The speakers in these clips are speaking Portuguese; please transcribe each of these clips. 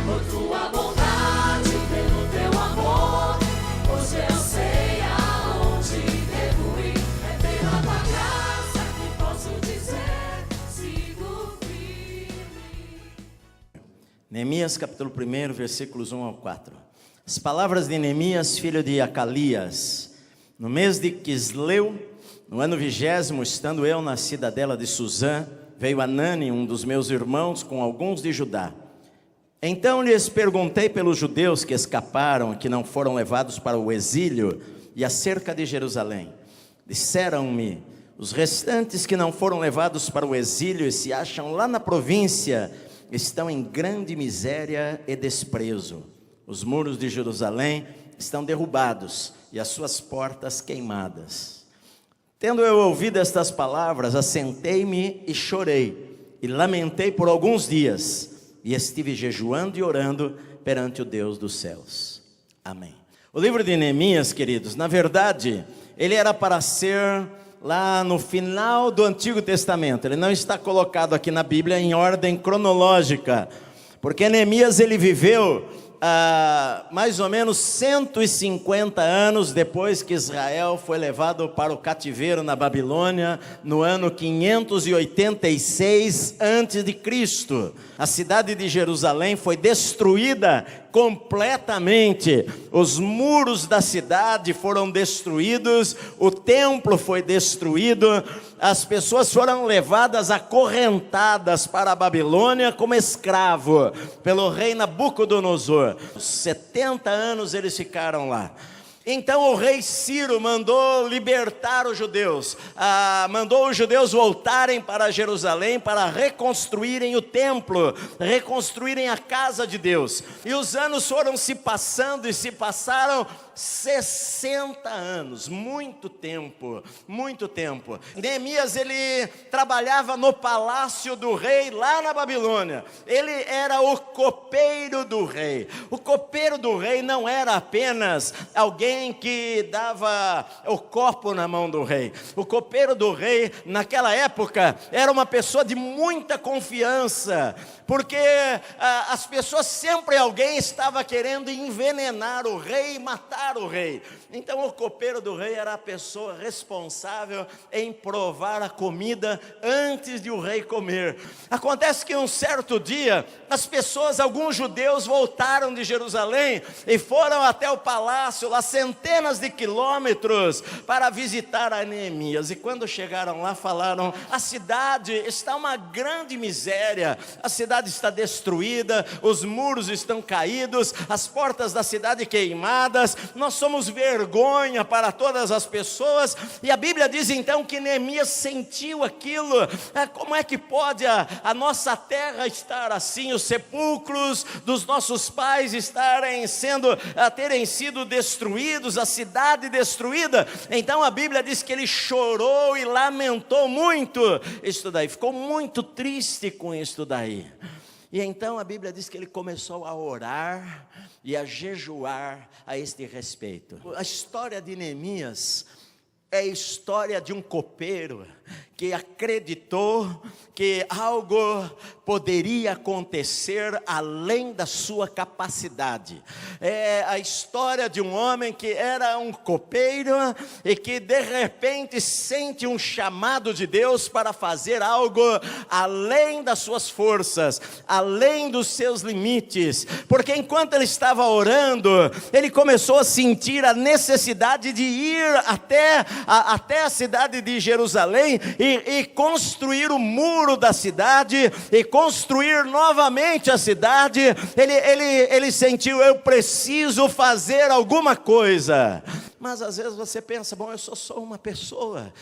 por tua bondade, pelo teu amor. Hoje eu sei aonde devo ir. É pela tua graça que posso dizer: sigo firme. Neemias capítulo 1, versículos 1 ao 4. As palavras de Neemias, filho de Acalias. No mês de Quisleu, no ano 20º, estando eu na cidadela de Suzã, veio Anani, um dos meus irmãos, com alguns de Judá. Então lhes perguntei pelos judeus que escaparam e que não foram levados para o exílio e acerca de Jerusalém. Disseram-me: os restantes que não foram levados para o exílio e se acham lá na província estão em grande miséria e desprezo. Os muros de Jerusalém estão derrubados e as suas portas queimadas. Tendo eu ouvido estas palavras, assentei-me e chorei, e lamentei por alguns dias, e estive jejuando e orando perante o Deus dos céus. Amém. O livro de Neemias, queridos, na verdade, ele era para ser lá no final do Antigo Testamento. Ele não está colocado aqui na Bíblia em ordem cronológica, porque Neemias ele viveu mais ou menos 150 anos depois que Israel foi levado para o cativeiro na Babilônia, no ano 586 a.C. A cidade de Jerusalém foi destruída completamente. Os muros da cidade foram destruídos, o templo foi destruído, as pessoas foram levadas acorrentadas para a Babilônia como escravo pelo rei Nabucodonosor. 70 anos eles ficaram lá. Então o rei Ciro mandou libertar os judeus, mandou os judeus voltarem para Jerusalém para reconstruírem o templo, reconstruírem a casa de Deus. E os anos foram se passando e se passaram 60 anos, muito tempo, muito tempo. Neemias ele trabalhava no palácio do rei lá na Babilônia. Ele era o copeiro do rei. O copeiro do rei não era apenas alguém que dava o copo na mão do rei. O copeiro do rei naquela época era uma pessoa de muita confiança, porque as pessoas sempre, alguém estava querendo envenenar o rei e matar o rei. Então o copeiro do rei era a pessoa responsável em provar a comida antes de o rei comer. Acontece que um certo dia, as pessoas, alguns judeus voltaram de Jerusalém e foram até o palácio, lá centenas de quilômetros, para visitar a Neemias. E quando chegaram lá, falaram: a cidade está uma grande miséria, a cidade está destruída, os muros estão caídos, as portas da cidade queimadas, nós somos vergonha para todas as pessoas. E a Bíblia diz então que Neemias sentiu aquilo. Como é que pode a nossa terra estar assim, os sepulcros dos nossos pais terem sido destruídos, a cidade destruída? Então a Bíblia diz que ele chorou e lamentou muito isso daí, ficou muito triste com isso daí. E então a Bíblia diz que ele começou a orar e a jejuar a este respeito. A história de Neemias é a história de um copeiro que acreditou que algo poderia acontecer além da sua capacidade. É a história de um homem que era um copeiro e que de repente sente um chamado de Deus para fazer algo além das suas forças, além dos seus limites, porque enquanto ele estava orando, ele começou a sentir a necessidade de ir até a cidade de Jerusalém e construir o muro da cidade e construir novamente a cidade. Ele sentiu: eu preciso fazer alguma coisa. Mas às vezes você pensa: bom, eu sou só uma pessoa,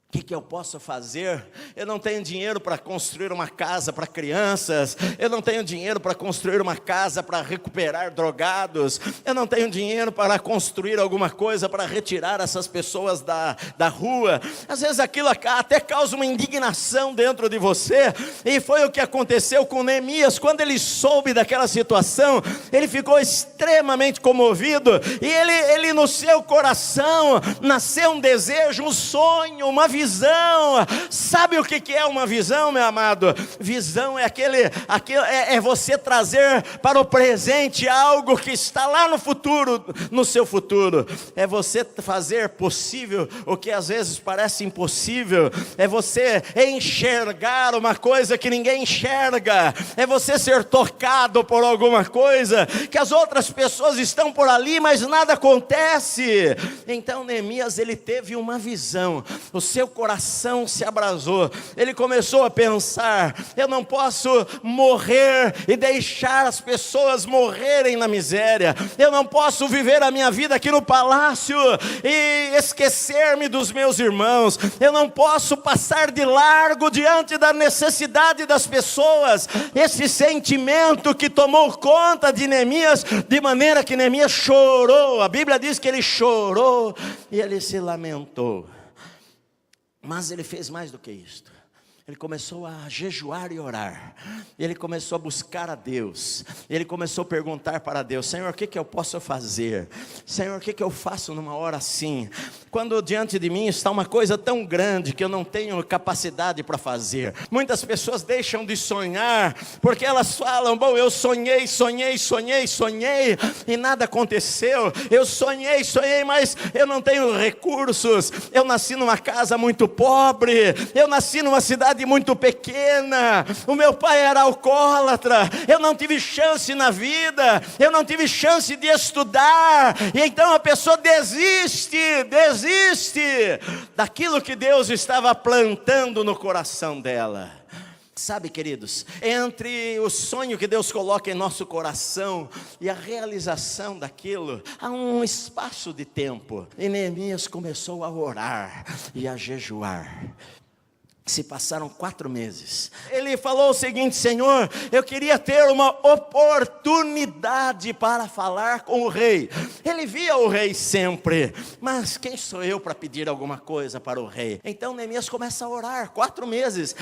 o que eu posso fazer? Eu não tenho dinheiro para construir uma casa para crianças, eu não tenho dinheiro para construir uma casa para recuperar drogados, eu não tenho dinheiro para construir alguma coisa para retirar essas pessoas da rua. Às vezes aquilo até causa uma indignação dentro de você, e foi o que aconteceu com Neemias. Quando ele soube daquela situação, ele ficou extremamente comovido, e ele no seu coração nasceu um desejo, um sonho, uma visão visão. Sabe o que é uma visão, meu amado? Visão é é você trazer para o presente algo que está lá no futuro, no seu futuro. É você fazer possível o que às vezes parece impossível. É você enxergar uma coisa que ninguém enxerga. É você ser tocado por alguma coisa que as outras pessoas estão por ali, mas nada acontece. Então Neemias, ele teve uma visão. O seu coração se abrasou. Ele começou a pensar: eu não posso morrer e deixar as pessoas morrerem na miséria. Eu não posso viver a minha vida aqui no palácio e esquecer-me dos meus irmãos. Eu não posso passar de largo diante da necessidade das pessoas. Esse sentimento que tomou conta de Neemias, de maneira que Neemias chorou. A Bíblia diz que ele chorou e ele se lamentou. Mas ele fez mais do que isto. Ele começou a jejuar e orar. Ele começou a buscar a Deus. Ele começou a perguntar para Deus: Senhor, o que eu posso fazer? Senhor, o que eu faço numa hora assim? Quando diante de mim está uma coisa tão grande que eu não tenho capacidade para fazer. Muitas pessoas deixam de sonhar porque elas falam: bom, eu sonhei e nada aconteceu. Eu sonhei, mas eu não tenho recursos. Eu nasci numa casa muito pobre. Eu nasci numa cidade muito pequena. O meu pai era alcoólatra. Eu não tive chance na vida. Eu não tive chance de estudar. E então a pessoa desiste daquilo que Deus estava plantando no coração dela. Sabe, queridos, entre o sonho que Deus coloca em nosso coração e a realização daquilo, há um espaço de tempo. E Neemias começou a orar e a jejuar. Se passaram 4 meses. Ele falou o seguinte: Senhor, eu queria ter uma oportunidade para falar com o rei. Ele via o rei sempre, mas quem sou eu para pedir alguma coisa para o rei? Então Neemias começa a orar. 4 meses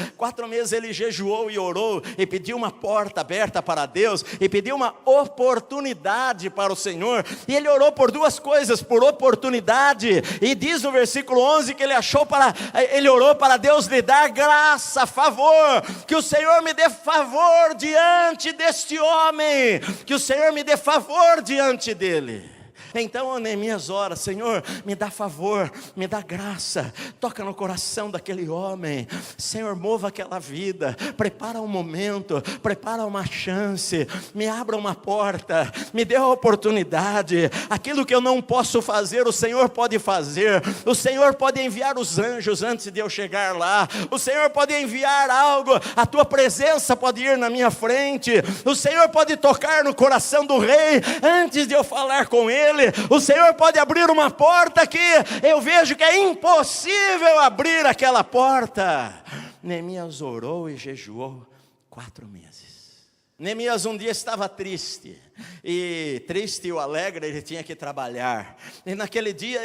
ele jejuou e orou, e pediu uma porta aberta para Deus, e pediu uma oportunidade para o Senhor. E ele orou por 2 coisas: por oportunidade, e diz no versículo 11 que ele orou para Deus lhe dar graça, favor, que o Senhor me dê favor diante deste homem, que o Senhor me dê favor diante dele. Então Neemias ora: Senhor, me dá favor, me dá graça, toca no coração daquele homem, Senhor, mova aquela vida, prepara um momento, prepara uma chance, me abra uma porta, me dê a oportunidade. Aquilo que eu não posso fazer, o Senhor pode fazer. O Senhor pode enviar os anjos antes de eu chegar lá. O Senhor pode enviar algo, a tua presença pode ir na minha frente. O Senhor pode tocar no coração do rei antes de eu falar com ele. O Senhor pode abrir uma porta que eu vejo que é impossível abrir aquela porta. Neemias orou e jejuou 4 meses. Neemias um dia estava triste, e triste ou alegre, ele tinha que trabalhar. E naquele dia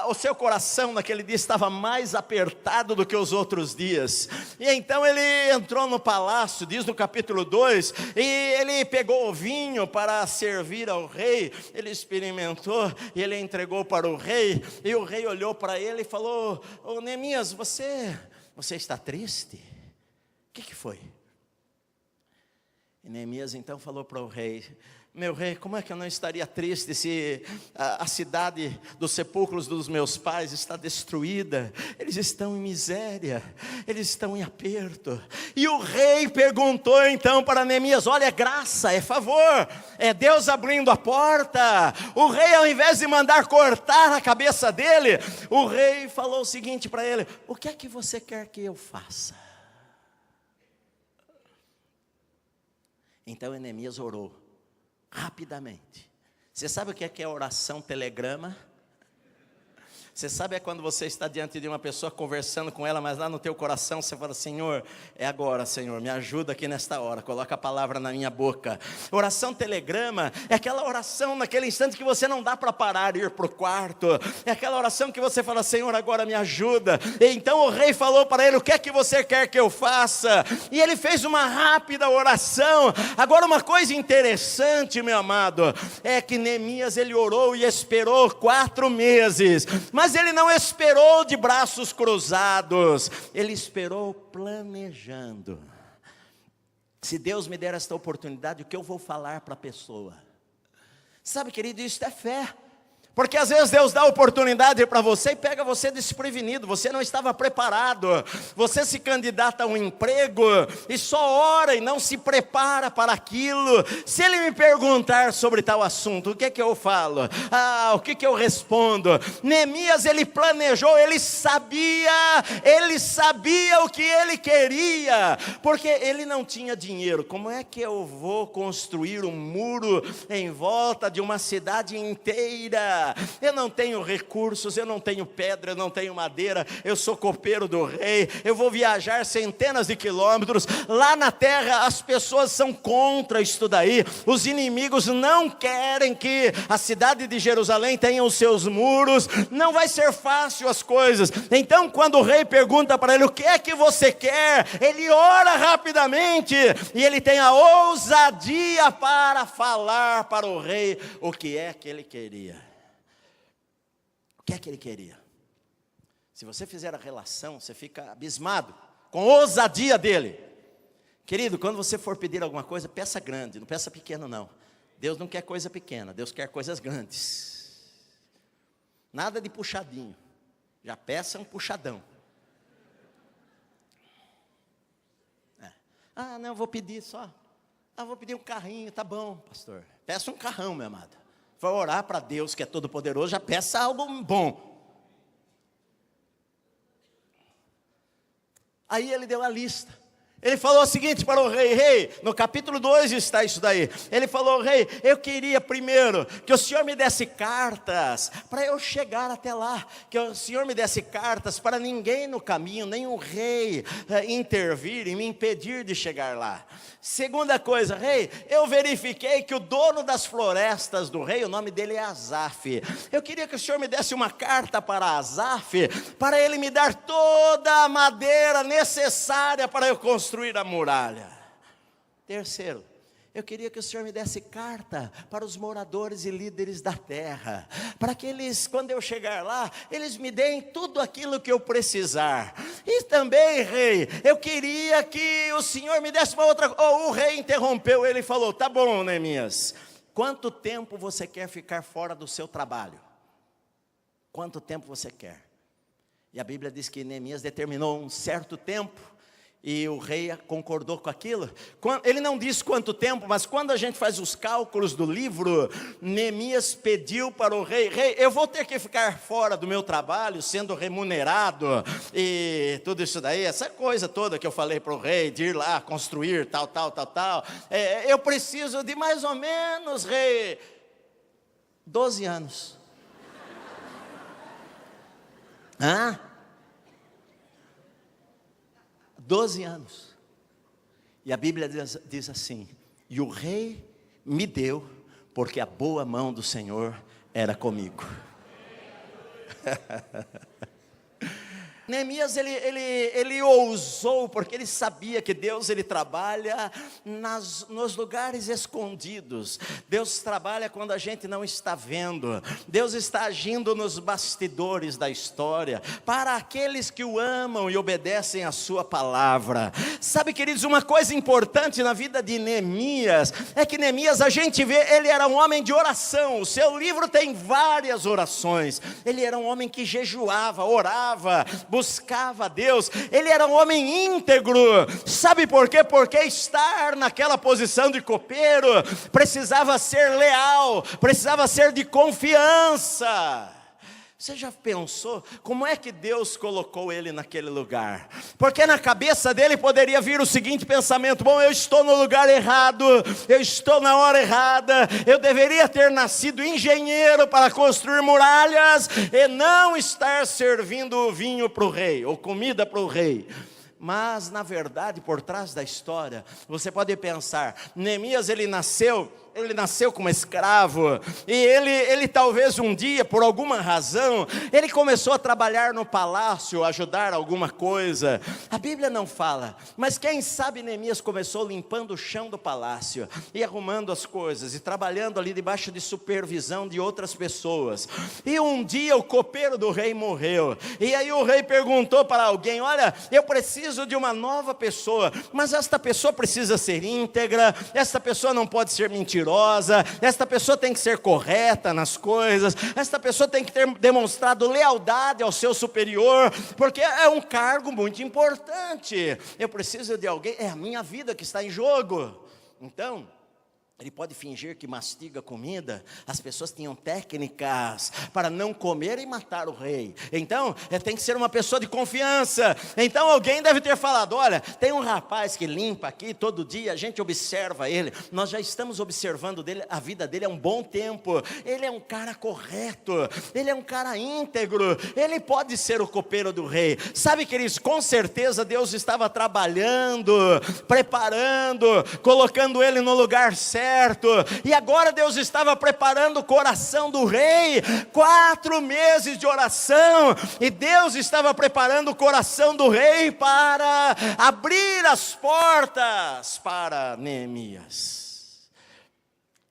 o seu coração naquele dia estava mais apertado do que os outros dias. E então ele entrou no palácio, diz no capítulo 2, e ele pegou o vinho para servir ao rei. Ele experimentou e ele entregou para o rei. E o rei olhou para ele e falou: ô Neemias, você está triste? O que foi? E Neemias então falou para o rei: meu rei, como é que eu não estaria triste se a cidade dos sepulcros dos meus pais está destruída? Eles estão em miséria, eles estão em aperto. E o rei perguntou então para Neemias: olha, é graça, é favor, é Deus abrindo a porta. O rei, ao invés de mandar cortar a cabeça dele, o rei falou o seguinte para ele: o que é que você quer que eu faça? Então Neemias orou rapidamente. Você sabe o que é oração telegrama? Você sabe é quando você está diante de uma pessoa conversando com ela, mas lá no teu coração você fala: Senhor, é agora, Senhor, me ajuda aqui nesta hora, coloca a palavra na minha boca. Oração telegrama é aquela oração naquele instante que você não dá para parar e ir para o quarto. É aquela oração que você fala: Senhor, agora me ajuda. E então o rei falou para ele: o que é que você quer que eu faça? E ele fez uma rápida oração. Agora, uma coisa interessante, meu amado, é que Neemias ele orou e esperou 4 meses, mas Mas ele não esperou de braços cruzados, ele esperou planejando. Se Deus me der esta oportunidade, o que eu vou falar para a pessoa? Sabe, querido, isso é fé. Porque às vezes Deus dá oportunidade para você e pega você desprevenido, você não estava preparado, você se candidata a um emprego e só ora e não se prepara para aquilo. Se ele me perguntar sobre tal assunto, o que é que eu falo? O que eu respondo? Neemias, ele planejou, ele sabia o que ele queria, porque ele não tinha dinheiro. Como é que eu vou construir um muro em volta de uma cidade inteira? Eu não tenho recursos, eu não tenho pedra, eu não tenho madeira, eu sou copeiro do rei, eu vou viajar centenas de quilômetros. Lá na terra as pessoas são contra isso daí, os inimigos não querem que a cidade de Jerusalém tenha os seus muros, não vai ser fácil as coisas. Então quando o rei pergunta para ele, o que é que você quer? Ele ora rapidamente, e ele tem a ousadia para falar para o rei o que é que ele queria. O que é que ele queria? Se você fizer a relação, você fica abismado com a ousadia dele. Querido, quando você for pedir alguma coisa, peça grande, não peça pequeno não. Deus não quer coisa pequena, Deus quer coisas grandes. Nada de puxadinho, já peça um puxadão. Não, vou pedir só. Vou pedir um carrinho, tá bom, pastor. Peça um carrão, meu amado. For orar para Deus, que é todo poderoso, já peça algo bom. Aí ele deu a lista. Ele falou o seguinte para o rei: rei, no capítulo 2 está isso daí. Ele falou: rei, eu queria primeiro que o senhor me desse cartas para eu chegar até lá, que o senhor me desse cartas para ninguém no caminho, nem o rei intervir e me impedir de chegar lá. Segunda coisa, rei, eu verifiquei que o dono das florestas do rei, o nome dele é Asaf. Eu queria que o senhor me desse uma carta para Asaf, para ele me dar toda a madeira necessária para eu construir a muralha. Terceiro, eu queria que o senhor me desse carta para os moradores e líderes da terra, para que eles, quando eu chegar lá, eles me deem tudo aquilo que eu precisar. E também, rei, eu queria que o senhor me desse uma outra. O rei interrompeu ele e falou: tá bom, Neemias, quanto tempo você quer ficar fora do seu trabalho? Quanto tempo você quer? E a Bíblia diz que Neemias determinou um certo tempo, e o rei concordou com aquilo. Ele não diz quanto tempo, mas quando a gente faz os cálculos do livro, Neemias pediu para o rei: rei, eu vou ter que ficar fora do meu trabalho, sendo remunerado, e tudo isso daí, essa coisa toda que eu falei para o rei, de ir lá construir, tal. Eu preciso de mais ou menos, rei, 12 anos. 12 anos. E a Bíblia diz assim: e o rei me deu, porque a boa mão do Senhor era comigo. Neemias, ele ousou, porque ele sabia que Deus, ele trabalha nos lugares escondidos. Deus trabalha quando a gente não está vendo. Deus está agindo nos bastidores da história, para aqueles que o amam e obedecem a sua palavra. Sabe, queridos, uma coisa importante na vida de Neemias, é que Neemias, a gente vê, ele era um homem de oração. O seu livro tem várias orações. Ele era um homem que jejuava, orava, buscava a Deus. Ele era um homem íntegro. Sabe por quê? Porque estar naquela posição de copeiro precisava ser leal, precisava ser de confiança. Você já pensou como é que Deus colocou ele naquele lugar? Porque na cabeça dele poderia vir o seguinte pensamento: bom, eu estou no lugar errado, eu estou na hora errada, eu deveria ter nascido engenheiro para construir muralhas e não estar servindo vinho para o rei, ou comida para o rei. Mas na verdade, por trás da história, você pode pensar: Neemias, ele nasceu Ele nasceu como escravo, e ele talvez um dia, por alguma razão, ele começou a trabalhar no palácio, ajudar alguma coisa. A Bíblia não fala, mas quem sabe Neemias começou limpando o chão do palácio, e arrumando as coisas, e trabalhando ali debaixo de supervisão de outras pessoas. E um dia o copeiro do rei morreu, e aí o rei perguntou para alguém: olha, eu preciso de uma nova pessoa, mas esta pessoa precisa ser íntegra, esta pessoa não pode ser mentirosa, esta pessoa tem que ser correta nas coisas, esta pessoa tem que ter demonstrado lealdade ao seu superior, porque é um cargo muito importante. Eu preciso de alguém, é a minha vida que está em jogo. Então, ele pode fingir que mastiga comida. As pessoas tinham técnicas para não comer e matar o rei. Então, tem que ser uma pessoa de confiança. Então, alguém deve ter falado: olha, tem um rapaz que limpa aqui todo dia, a gente observa ele. Nós já estamos observando dele, a vida dele há um bom tempo. Ele é um cara correto, ele é um cara íntegro, ele pode ser o copeiro do rei. Sabe, queridos, com certeza Deus estava trabalhando, preparando, colocando ele no lugar certo. E agora Deus estava preparando o coração do rei. 4 meses de oração, e Deus estava preparando o coração do rei para abrir as portas para Neemias.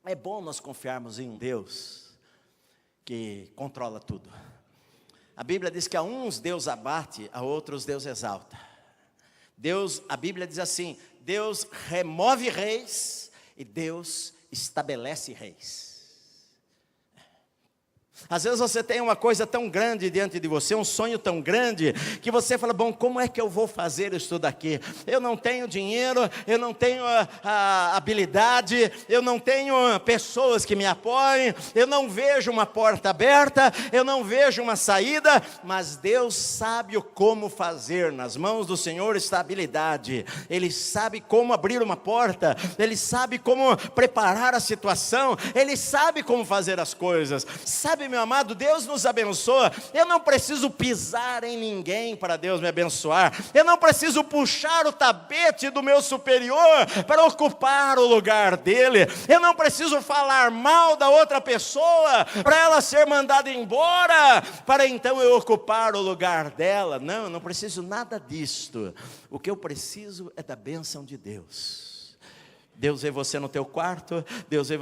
É bom nós confiarmos em um Deus que controla tudo. A Bíblia diz que a uns Deus abate, a outros Deus exalta. A Bíblia diz assim: Deus remove reis e Deus estabelece reis. Às vezes você tem uma coisa tão grande diante de você, um sonho tão grande, que você fala: bom, como é que eu vou fazer isso daqui? Eu não tenho dinheiro, eu não tenho a habilidade, eu não tenho pessoas que me apoiem, eu não vejo uma porta aberta, eu não vejo uma saída, mas Deus sabe o como fazer. Nas mãos do Senhor está a habilidade. Ele sabe como abrir uma porta, Ele sabe como preparar a situação, Ele sabe como fazer as coisas. Sabe, meu amado, Deus nos abençoa. Eu não preciso pisar em ninguém para Deus me abençoar. Eu não preciso puxar o tapete do meu superior para ocupar o lugar dele. Eu não preciso falar mal da outra pessoa para ela ser mandada embora, para então eu ocupar o lugar dela. Não, eu não preciso nada disto. O que eu preciso é da bênção de Deus. Deus vê você no teu quarto, Deus vê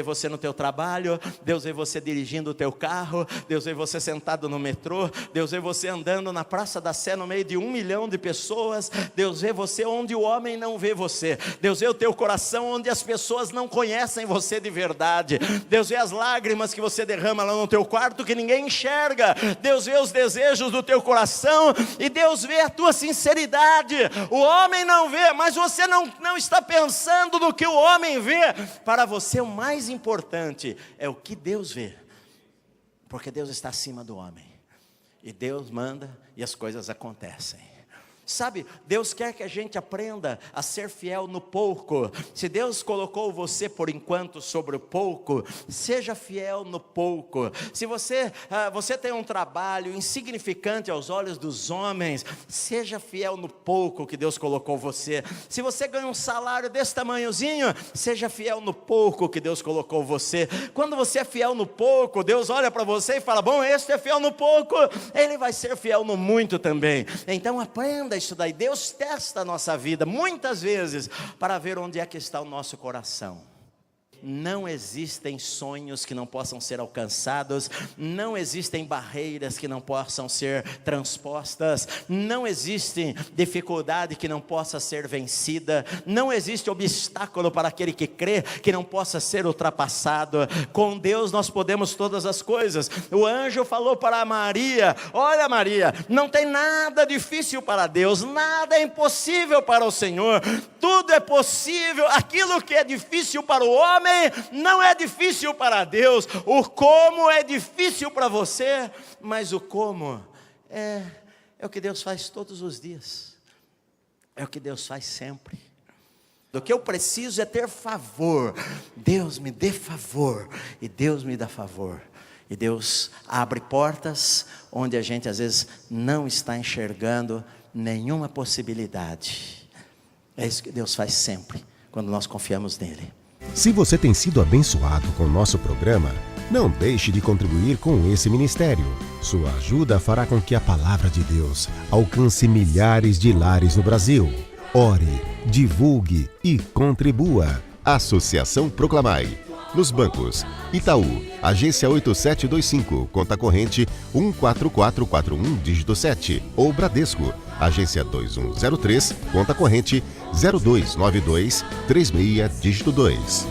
você no teu trabalho, Deus vê você dirigindo o teu carro, Deus vê você sentado no metrô, Deus vê você andando na Praça da Sé no meio de 1 milhão de pessoas, Deus vê você onde o homem não vê você, Deus vê o teu coração onde as pessoas não conhecem você de verdade, Deus vê as lágrimas que você derrama lá no teu quarto que ninguém enxerga, Deus vê os desejos do teu coração, e Deus vê a tua sinceridade. O homem não vê, mas você não está pensando do que o homem vê. Para você o mais importante é o que Deus vê, porque Deus está acima do homem, e Deus manda e as coisas acontecem. Sabe, Deus quer que a gente aprenda a ser fiel no pouco. Se Deus colocou você por enquanto sobre o pouco, seja fiel no pouco. Se você tem um trabalho insignificante aos olhos dos homens, seja fiel no pouco que Deus colocou você. Se você ganha um salário desse tamanhozinho, seja fiel no pouco que Deus colocou você. Quando você é fiel no pouco, Deus olha para você e fala: bom, este é fiel no pouco, ele vai ser fiel no muito também. Então aprenda isso daí. Deus testa a nossa vida muitas vezes para ver onde é que está o nosso coração. Não existem sonhos que não possam ser alcançados, não existem barreiras que não possam ser transpostas, não existe dificuldade que não possa ser vencida, não existe obstáculo para aquele que crê que não possa ser ultrapassado. Com Deus nós podemos todas as coisas. O anjo falou para Maria: olha, Maria, não tem nada difícil para Deus, nada é impossível para o Senhor, tudo é possível. Aquilo que é difícil para o homem não é difícil para Deus. O como é difícil para você, mas o como é o que Deus faz todos os dias, é o que Deus faz sempre. Do que eu preciso é ter favor. Deus me dê favor, e Deus me dá favor. E Deus abre portas onde a gente às vezes não está enxergando nenhuma possibilidade. É isso que Deus faz sempre, quando nós confiamos nele. Se você tem sido abençoado com o nosso programa, não deixe de contribuir com esse ministério. Sua ajuda fará com que a palavra de Deus alcance milhares de lares no Brasil. Ore, divulgue e contribua. Associação Proclamai. Nos bancos: Itaú, agência 8725, conta corrente 14441, dígito 7. Ou Bradesco, agência 2103, conta corrente 029236, dígito 2.